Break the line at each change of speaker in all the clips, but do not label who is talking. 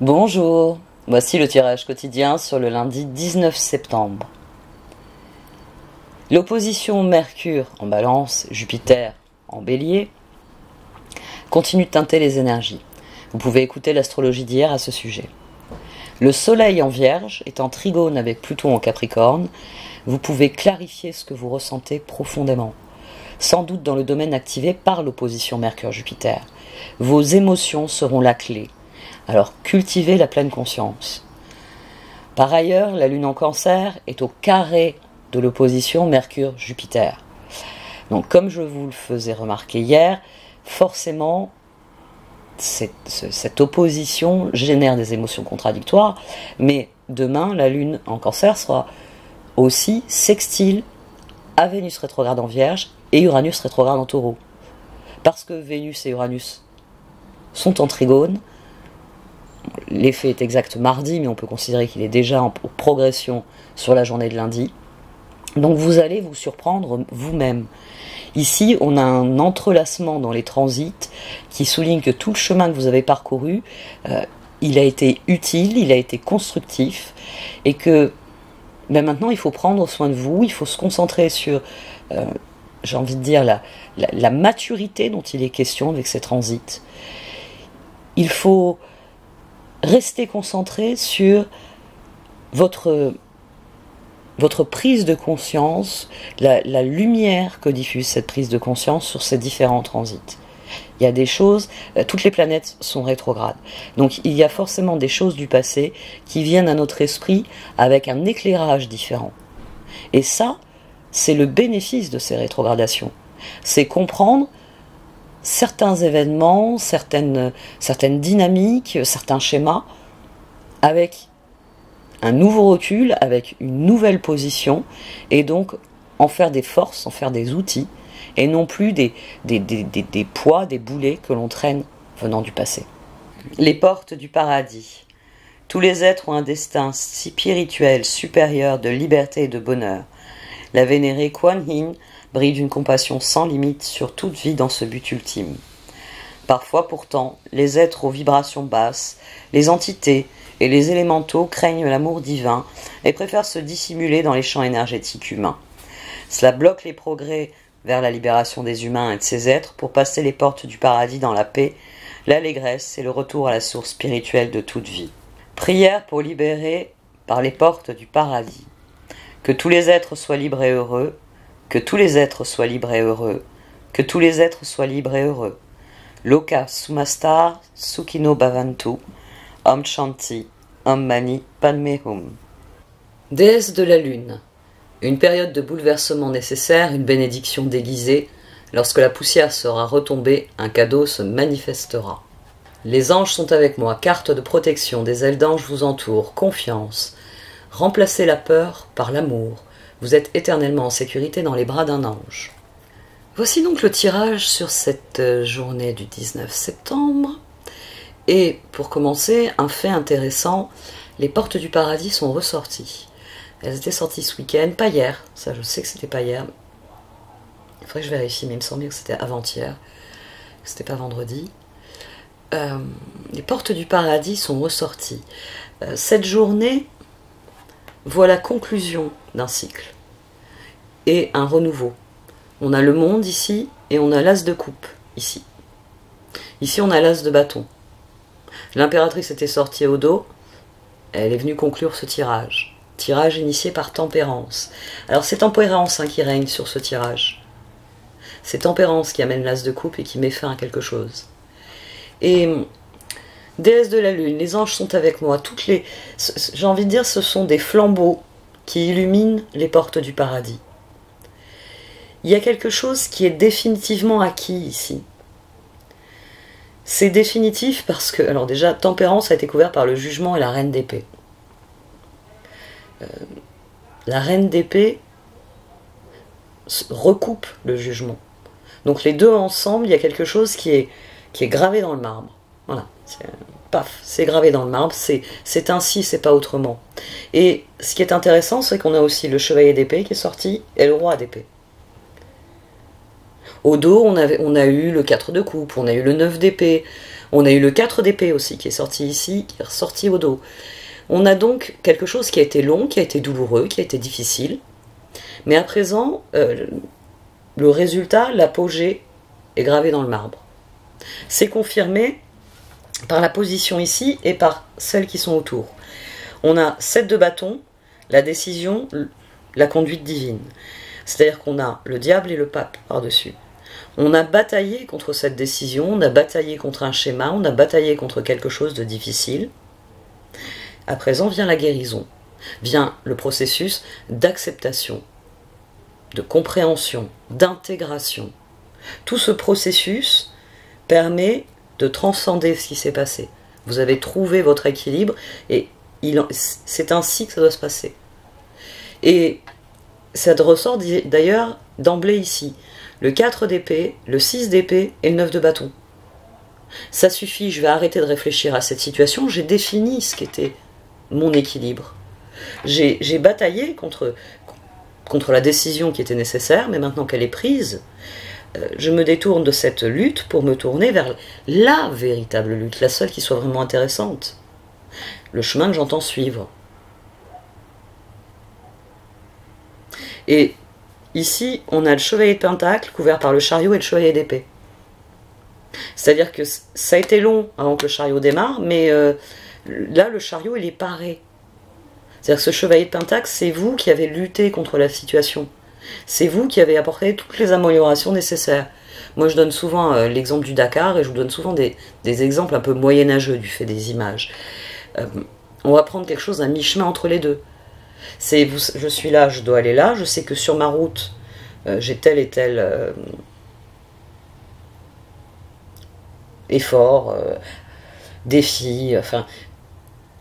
Bonjour, voici le tirage quotidien sur le lundi 19 septembre. L'opposition Mercure en Balance, Jupiter en Bélier continue de teinter les énergies. Vous pouvez écouter l'astrologie d'hier à ce sujet. Le Soleil en Vierge est en trigone avec Pluton en Capricorne. Vous pouvez clarifier ce que vous ressentez profondément, sans doute dans le domaine activé par l'opposition Mercure-Jupiter. Vos émotions seront la clé. Alors cultivez la pleine conscience. Par ailleurs, la Lune en Cancer est au carré de l'opposition Mercure-Jupiter. Donc comme je vous le faisais remarquer hier, forcément, cette opposition génère des émotions contradictoires, mais demain, la Lune en Cancer sera aussi sextile à Vénus rétrograde en Vierge et Uranus rétrograde en Taureau. Parce que Vénus et Uranus sont en trigone. L'effet est exact mardi, mais on peut considérer qu'il est déjà en progression sur la journée de lundi. Donc vous allez vous surprendre vous-même. Ici, on a un entrelacement dans les transits qui souligne que tout le chemin que vous avez parcouru, il a été utile, il a été constructif, et que maintenant il faut prendre soin de vous, il faut se concentrer sur, j'ai envie de dire, la maturité dont il est question avec ces transits. Il faut restez concentré sur votre prise de conscience, la lumière que diffuse cette prise de conscience sur ces différents transits. Il y a des choses, toutes les planètes sont rétrogrades. Donc il y a forcément des choses du passé qui viennent à notre esprit avec un éclairage différent. Et ça, c'est le bénéfice de ces rétrogradations. C'est comprendre certains événements, certaines dynamiques, certains schémas, avec un nouveau recul, avec une nouvelle position, et donc en faire des forces, en faire des outils, et non plus des poids, des boulets que l'on traîne venant du passé. Les portes du paradis. Tous les êtres ont un destin spirituel supérieur de liberté et de bonheur. La vénérée Kuan Yin brille d'une compassion sans limite sur toute vie dans ce but ultime. Parfois pourtant, les êtres aux vibrations basses, les entités et les élémentaux craignent l'amour divin et préfèrent se dissimuler dans les champs énergétiques humains. Cela bloque les progrès vers la libération des humains et de ces êtres pour passer les portes du paradis dans la paix, l'allégresse et le retour à la source spirituelle de toute vie. Prière pour libérer par les portes du paradis. Que tous les êtres soient libres et heureux, que tous les êtres soient libres et heureux, que tous les êtres soient libres et heureux. Loka Sumastar Sukhino Bhavantu, Om Shanti, Om Mani Padme Hum. Déesse de la Lune, une période de bouleversement nécessaire, une bénédiction déguisée. Lorsque la poussière sera retombée, un cadeau se manifestera. Les anges sont avec moi, carte de protection, des ailes d'ange vous entourent, confiance. Remplacez la peur par l'amour. Vous êtes éternellement en sécurité dans les bras d'un ange. Voici donc le tirage sur cette journée du 19 septembre. Et pour commencer, un fait intéressant, les portes du paradis sont ressorties. Elles étaient sorties ce week-end, pas hier, ça je sais que c'était pas hier. Il faudrait que je vérifie, mais il me semblait que c'était avant-hier, que c'était pas vendredi. Les portes du paradis sont ressorties. Cette journée voit la conclusion d'un cycle et un renouveau. On a le monde ici et on a l'as de coupe ici. Ici on a l'as de bâton. L'impératrice était sortie au dos, elle est venue conclure ce tirage. Tirage initié par Tempérance. Alors c'est Tempérance qui règne sur ce tirage. C'est Tempérance qui amène l'as de coupe et qui met fin à quelque chose. Et déesse de la Lune, les anges sont avec moi. J'ai envie de dire, ce sont des flambeaux qui illuminent les portes du paradis. Il y a quelque chose qui est définitivement acquis ici. C'est définitif parce que, alors déjà, Tempérance a été couvert par le jugement et la reine d'épée. La reine d'épée recoupe le jugement. Donc les deux ensemble, il y a quelque chose qui est gravé dans le marbre. Voilà, paf, c'est gravé dans le marbre, c'est ainsi, c'est pas autrement. Et ce qui est intéressant, c'est qu'on a aussi le chevalier d'épée qui est sorti et le roi d'épée. Au dos, on a eu le 4 de coupe, on a eu le 9 d'épée, On a eu le 4 d'épée aussi qui est sorti ici, qui est ressorti au dos. On a donc quelque chose qui a été long, qui a été douloureux, qui a été difficile. Mais à présent, le résultat, l'apogée, est gravé dans le marbre. C'est confirmé par la position ici et par celles qui sont autour. On a 7 de bâton, la décision, la conduite divine. C'est-à-dire qu'on a le diable et le pape par-dessus. On a bataillé contre cette décision, on a bataillé contre un schéma, on a bataillé contre quelque chose de difficile. À présent vient la guérison, vient le processus d'acceptation, de compréhension, d'intégration. Tout ce processus permet de transcender ce qui s'est passé. Vous avez trouvé votre équilibre et c'est ainsi que ça doit se passer. Et ça ressort d'ailleurs d'emblée ici. Le 4 d'épée, le 6 d'épée et le 9 de bâton. Ça suffit, je vais arrêter de réfléchir à cette situation, j'ai défini ce qu'était mon équilibre. J'ai bataillé contre la décision qui était nécessaire, mais maintenant qu'elle est prise, je me détourne de cette lutte pour me tourner vers la véritable lutte, la seule qui soit vraiment intéressante. Le chemin que j'entends suivre. Et ici, on a le chevalier de pentacle couvert par le chariot et le chevalier d'épée. C'est-à-dire que ça a été long avant que le chariot démarre, mais là, le chariot, il est paré. C'est-à-dire que ce chevalier de pentacle, c'est vous qui avez lutté contre la situation. C'est vous qui avez apporté toutes les améliorations nécessaires. Moi, je donne souvent l'exemple du Dakar, et je vous donne souvent des exemples un peu moyenâgeux du fait des images. On va prendre quelque chose à mi-chemin entre les deux. Je suis là, je dois aller là, je sais que sur ma route, j'ai tel et tel effort, défi, enfin,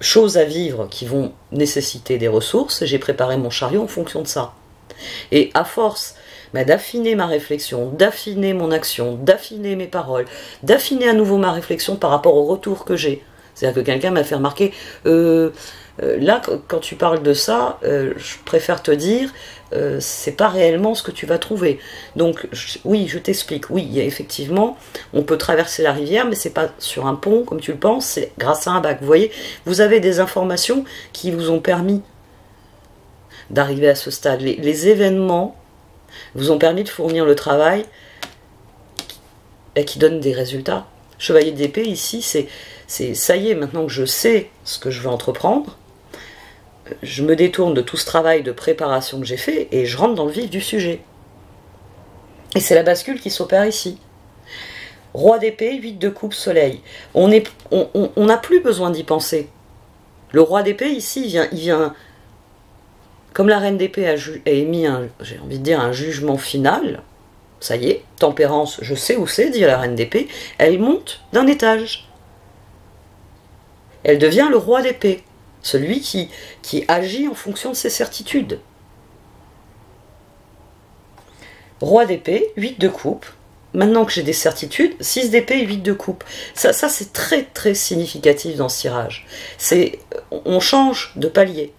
choses à vivre qui vont nécessiter des ressources. J'ai préparé mon chariot en fonction de ça. Et à force d'affiner ma réflexion, d'affiner mon action, d'affiner mes paroles, d'affiner à nouveau ma réflexion par rapport au retour que j'ai. C'est-à-dire que quelqu'un m'a fait remarquer, là, quand tu parles de ça, je préfère te dire, c'est pas réellement ce que tu vas trouver. Donc, oui, je t'explique. Oui, il y a effectivement, on peut traverser la rivière, mais c'est pas sur un pont, comme tu le penses, c'est grâce à un bac. Vous voyez, vous avez des informations qui vous ont permis d'arriver à ce stade. Les événements vous ont permis de fournir le travail qui donne des résultats. Chevalier d'épée, ici, c'est ça y est, maintenant que je sais ce que je veux entreprendre, je me détourne de tout ce travail de préparation que j'ai fait et je rentre dans le vif du sujet. Et c'est la bascule qui s'opère ici. Roi d'épée, 8 de coupe, soleil. On n'a plus besoin d'y penser. Le roi d'épée, ici, il vient comme la reine d'épée a émis, j'ai envie de dire, un jugement final. Ça y est, tempérance, je sais où c'est, dit la reine d'épée, elle monte d'un étage. Elle devient le roi d'épée, celui qui agit en fonction de ses certitudes. Roi d'épée, 8 de coupe. Maintenant que j'ai des certitudes, 6 d'épée et 8 de coupe. Ça c'est très très significatif dans ce tirage. On change de palier.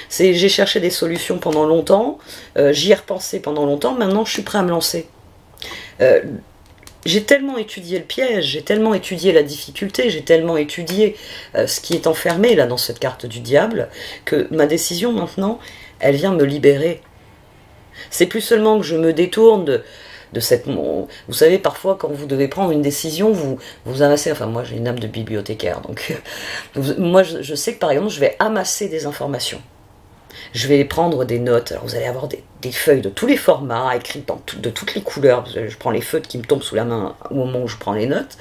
J'ai cherché des solutions pendant longtemps, j'y ai repensé pendant longtemps, maintenant je suis prêt à me lancer. J'ai tellement étudié le piège, j'ai tellement étudié la difficulté, j'ai tellement étudié ce qui est enfermé là dans cette carte du diable, que ma décision maintenant, elle vient me libérer. C'est plus seulement que je me détourne de cette... Vous savez, parfois, quand vous devez prendre une décision, vous amassez... Enfin, moi, j'ai une âme de bibliothécaire, donc... moi, je sais que, par exemple, je vais amasser des informations. Je vais prendre des notes. Alors, vous allez avoir des feuilles de tous les formats, écrites de toutes les couleurs. Je prends les feutres qui me tombent sous la main au moment où je prends les notes.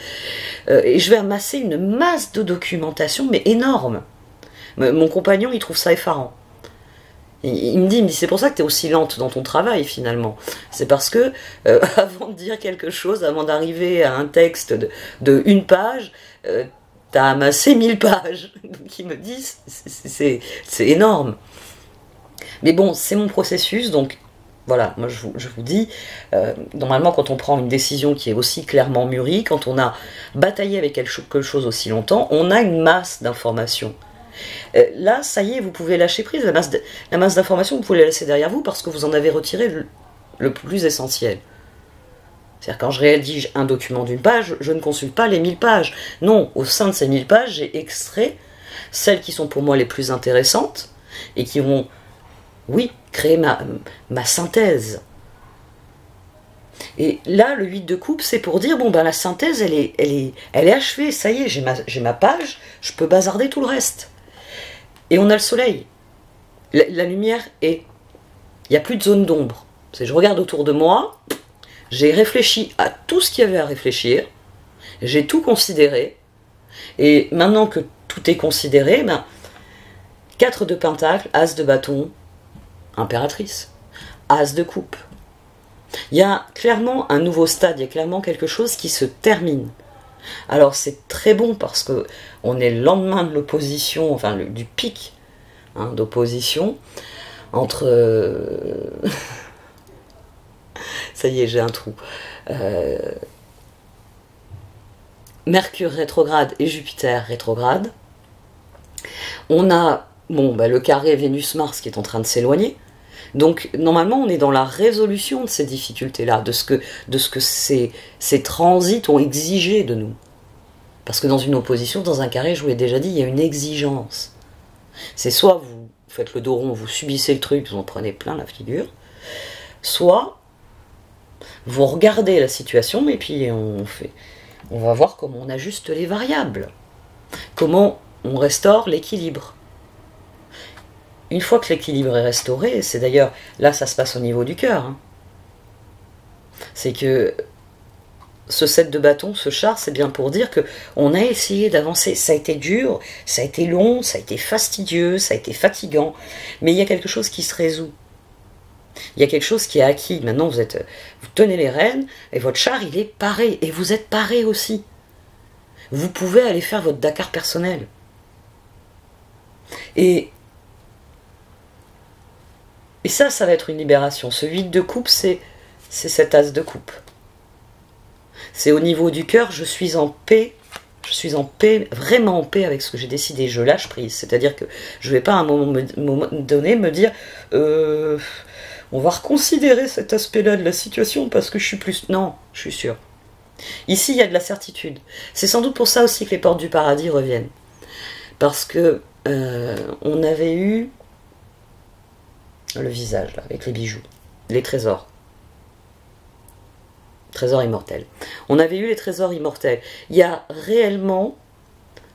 Et je vais amasser une masse de documentation, mais énorme. Mon compagnon, il trouve ça effarant. Il me dit, c'est pour ça que tu es aussi lente dans ton travail, finalement. C'est parce que, avant de dire quelque chose, avant d'arriver à un texte de une page, tu as amassé 1000 pages. Donc, il me dit, c'est énorme. Mais bon, c'est mon processus, donc voilà, moi je vous dis, normalement quand on prend une décision qui est aussi clairement mûrie, quand on a bataillé avec quelque chose aussi longtemps, on a une masse d'informations. Là, ça y est, vous pouvez lâcher prise, la masse d'informations, vous pouvez la laisser derrière vous parce que vous en avez retiré le plus essentiel. C'est-à-dire quand je rédige un document d'une page, je ne consulte pas les 1000 pages. Non, au sein de ces 1000 pages, j'ai extrait celles qui sont pour moi les plus intéressantes et qui vont, oui, créer ma synthèse. Et là, le 8 de coupe, c'est pour dire, bon, ben la synthèse, elle est achevée, ça y est, j'ai ma page, je peux bazarder tout le reste. Et on a le soleil. La lumière est... Il n'y a plus de zone d'ombre. Je regarde autour de moi, j'ai réfléchi à tout ce qu'il y avait à réfléchir, j'ai tout considéré, et maintenant que tout est considéré, ben, 4 de pentacle, as de bâton, impératrice, as de coupe. Il y a clairement un nouveau stade, il y a clairement quelque chose qui se termine. Alors c'est très bon parce que on est le lendemain de l'opposition, enfin du pic d'opposition entre... ça y est, j'ai un trou. Mercure rétrograde et Jupiter rétrograde. On a le carré Vénus-Mars qui est en train de s'éloigner. Donc normalement on est dans la résolution de ces difficultés-là, de ce que ces transits ont exigé de nous. Parce que dans une opposition, dans un carré, je vous l'ai déjà dit, il y a une exigence. C'est soit vous faites le dos rond, vous subissez le truc, vous en prenez plein la figure, soit vous regardez la situation et puis on va voir comment on ajuste les variables, comment on restaure l'équilibre. Une fois que l'équilibre est restauré, c'est d'ailleurs, là ça se passe au niveau du cœur, c'est que ce 7 de bâton, ce char, c'est bien pour dire qu'on a essayé d'avancer, ça a été dur, ça a été long, ça a été fastidieux, ça a été fatigant, mais il y a quelque chose qui se résout. Il y a quelque chose qui est acquis. Maintenant, vous tenez les rênes, et votre char, il est paré, et vous êtes paré aussi. Vous pouvez aller faire votre Dakar personnel. Et ça va être une libération. Ce 8 de coupe, c'est cet as de coupe. C'est au niveau du cœur, je suis en paix, vraiment en paix avec ce que j'ai décidé, je lâche prise. C'est-à-dire que je ne vais pas à un moment donné me dire on va reconsidérer cet aspect-là de la situation parce que je suis plus... Non, je suis sûre. Ici, il y a de la certitude. C'est sans doute pour ça aussi que les portes du paradis reviennent. Parce que on avait eu le visage, là, avec les bijoux, les trésors. Trésors immortels. On avait eu les trésors immortels. Il y a réellement,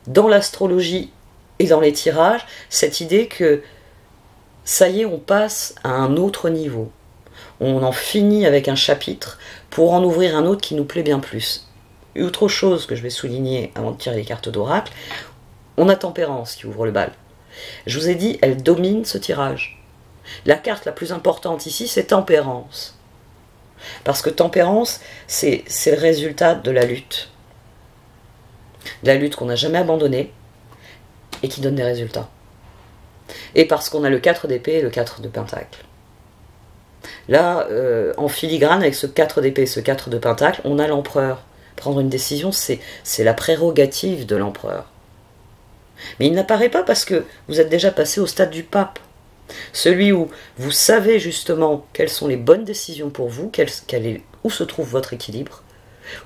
dans l'astrologie et dans les tirages, cette idée que ça y est, on passe à un autre niveau. On en finit avec un chapitre pour en ouvrir un autre qui nous plaît bien plus. Autre chose que je vais souligner avant de tirer les cartes d'oracle, on a Tempérance qui ouvre le bal. Je vous ai dit, elle domine ce tirage. La carte la plus importante ici, c'est Tempérance. Parce que Tempérance, c'est le résultat de la lutte. De la lutte qu'on n'a jamais abandonnée et qui donne des résultats. Et parce qu'on a le 4 d'épée et le 4 de pentacle. Là, en filigrane, avec ce 4 d'épée et ce 4 de pentacle, on a l'empereur. Prendre une décision, c'est la prérogative de l'empereur. Mais il n'apparaît pas parce que vous êtes déjà passé au stade du pape. Celui où vous savez justement quelles sont les bonnes décisions pour vous, où se trouve votre équilibre,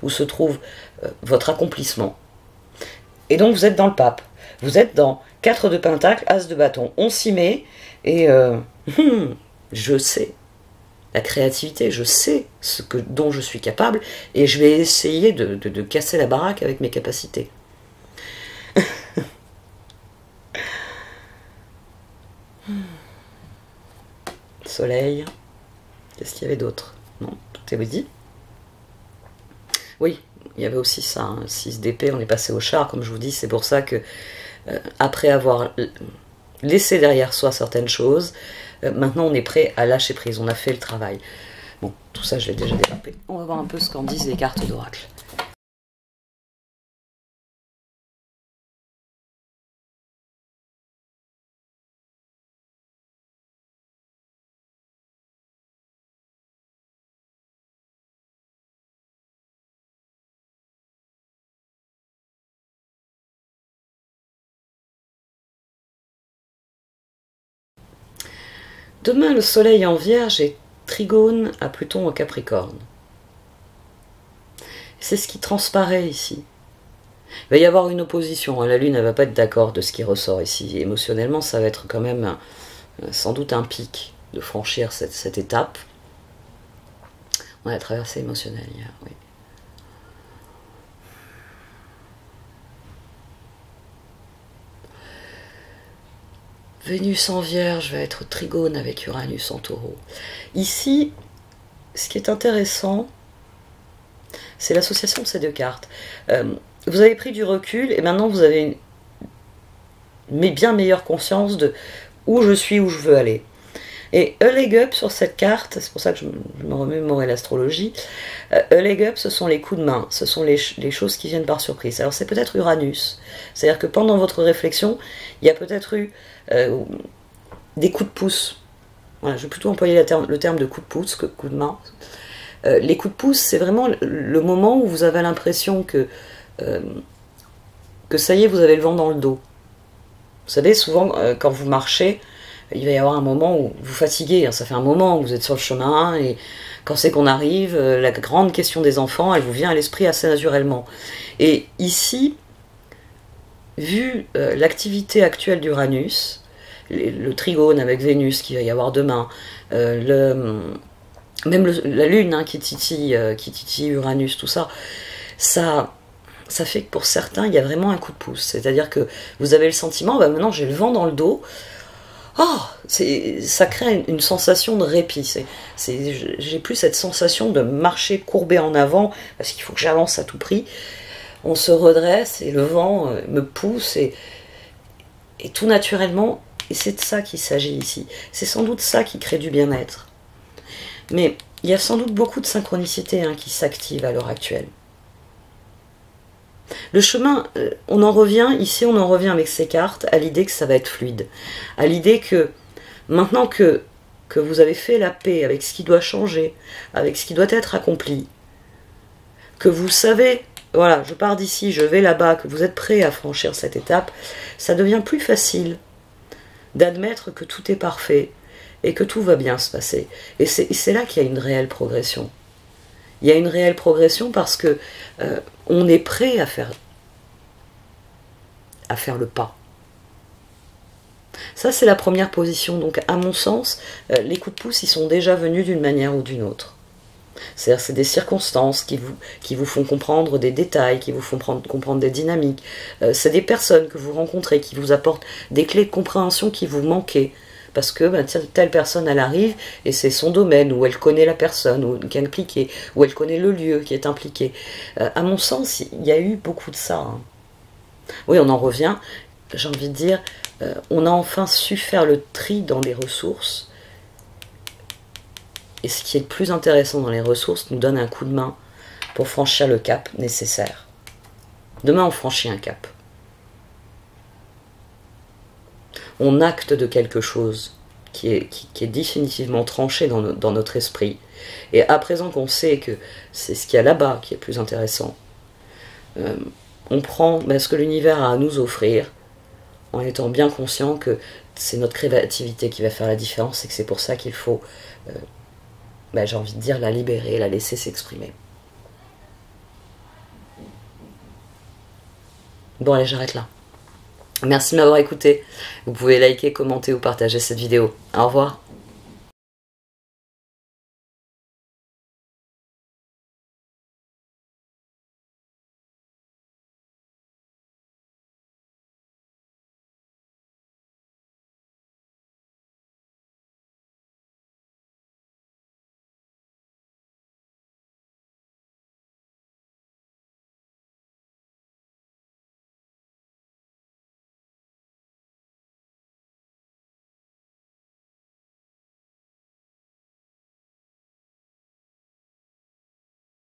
où se trouve votre accomplissement. Et donc vous êtes dans le pape. Vous êtes dans 4 de pentacle, as de bâton. On s'y met et je sais. La créativité, je sais dont je suis capable et je vais essayer de casser la baraque avec mes capacités. Soleil. Qu'est-ce qu'il y avait d'autre? Non, tout est dit. Oui, il y avait aussi ça, 6 d'épée, on est passé au char, comme je vous dis, c'est pour ça que après avoir laissé derrière soi certaines choses, maintenant on est prêt à lâcher prise, on a fait le travail. Bon, tout ça je l'ai déjà développé. On va voir un peu ce qu'en disent les cartes d'oracle. Demain, le soleil en Vierge est trigone à Pluton en Capricorne. C'est ce qui transparaît ici. Il va y avoir une opposition. La Lune, elle va pas être d'accord de ce qui ressort ici. Émotionnellement, ça va être quand même sans doute un pic de franchir cette étape. On a la traversée émotionnelle hier, oui. Vénus en Vierge va être trigone avec Uranus en Taureau. Ici, ce qui est intéressant, c'est l'association de ces deux cartes. Vous avez pris du recul et maintenant vous avez une bien meilleure conscience de où je suis, où je veux aller. Et a leg up sur cette carte, c'est pour ça que je me remémorais l'astrologie, a leg up, ce sont les coups de main, ce sont les choses qui viennent par surprise. Alors c'est peut-être Uranus, c'est-à-dire que pendant votre réflexion, il y a peut-être eu des coups de pouce. Voilà, je vais plutôt employer le terme de coup de pouce que coup de main. Les coups de pouce, c'est vraiment le moment où vous avez l'impression que ça y est, vous avez le vent dans le dos. Vous savez, souvent, quand vous marchez, il va y avoir un moment où vous fatiguez, hein, ça fait un moment où vous êtes sur le chemin, et quand c'est qu'on arrive, la grande question des enfants, elle vous vient à l'esprit assez naturellement. Et ici, vu l'activité actuelle d'Uranus, le trigone avec Vénus qu'il va y avoir demain, même la Lune hein, qui titille Uranus, tout ça, ça fait que pour certains, il y a vraiment un coup de pouce. C'est-à-dire que vous avez le sentiment, bah maintenant j'ai le vent dans le dos, ça crée une sensation de répit. J'ai plus cette sensation de marcher courbé en avant, parce qu'il faut que j'avance à tout prix. On se redresse et le vent me pousse, et tout naturellement, et c'est de ça qu'il s'agit ici. C'est sans doute ça qui crée du bien-être. Mais il y a sans doute beaucoup de synchronicité hein, qui s'activent à l'heure actuelle. Le chemin, on en revient avec ces cartes à l'idée que ça va être fluide, à l'idée que maintenant que vous avez fait la paix avec ce qui doit changer, avec ce qui doit être accompli, que vous savez, voilà, je pars d'ici, je vais là-bas, que vous êtes prêt à franchir cette étape, ça devient plus facile d'admettre que tout est parfait et que tout va bien se passer. Et c'est là qu'il y a une réelle progression. Il y a une réelle progression parce que on est prêt à faire le pas. Ça, c'est la première position. Donc, à mon sens, les coups de pouce, ils sont déjà venus d'une manière ou d'une autre. C'est-à-dire, c'est des circonstances qui vous font comprendre des détails, qui vous font comprendre des dynamiques. C'est des personnes que vous rencontrez qui vous apportent des clés de compréhension qui vous manquaient. Parce que telle personne, elle arrive et c'est son domaine, où elle connaît la personne qui est impliquée, où elle connaît le lieu qui est impliqué. À mon sens, il y a eu beaucoup de ça. Hein. Oui, on en revient, j'ai envie de dire, on a enfin su faire le tri dans les ressources. Et ce qui est le plus intéressant dans les ressources nous donne un coup de main pour franchir le cap nécessaire. Demain, on franchit un cap. On acte de quelque chose qui est définitivement tranché dans notre esprit. Et à présent qu'on sait que c'est ce qu'il y a là-bas qui est plus intéressant, on prend ce que l'univers a à nous offrir, en étant bien conscient que c'est notre créativité qui va faire la différence, et que c'est pour ça qu'il faut, j'ai envie de dire, la libérer, la laisser s'exprimer. Bon, allez, j'arrête là. Merci de m'avoir écouté. Vous pouvez liker, commenter ou partager cette vidéo. Au revoir.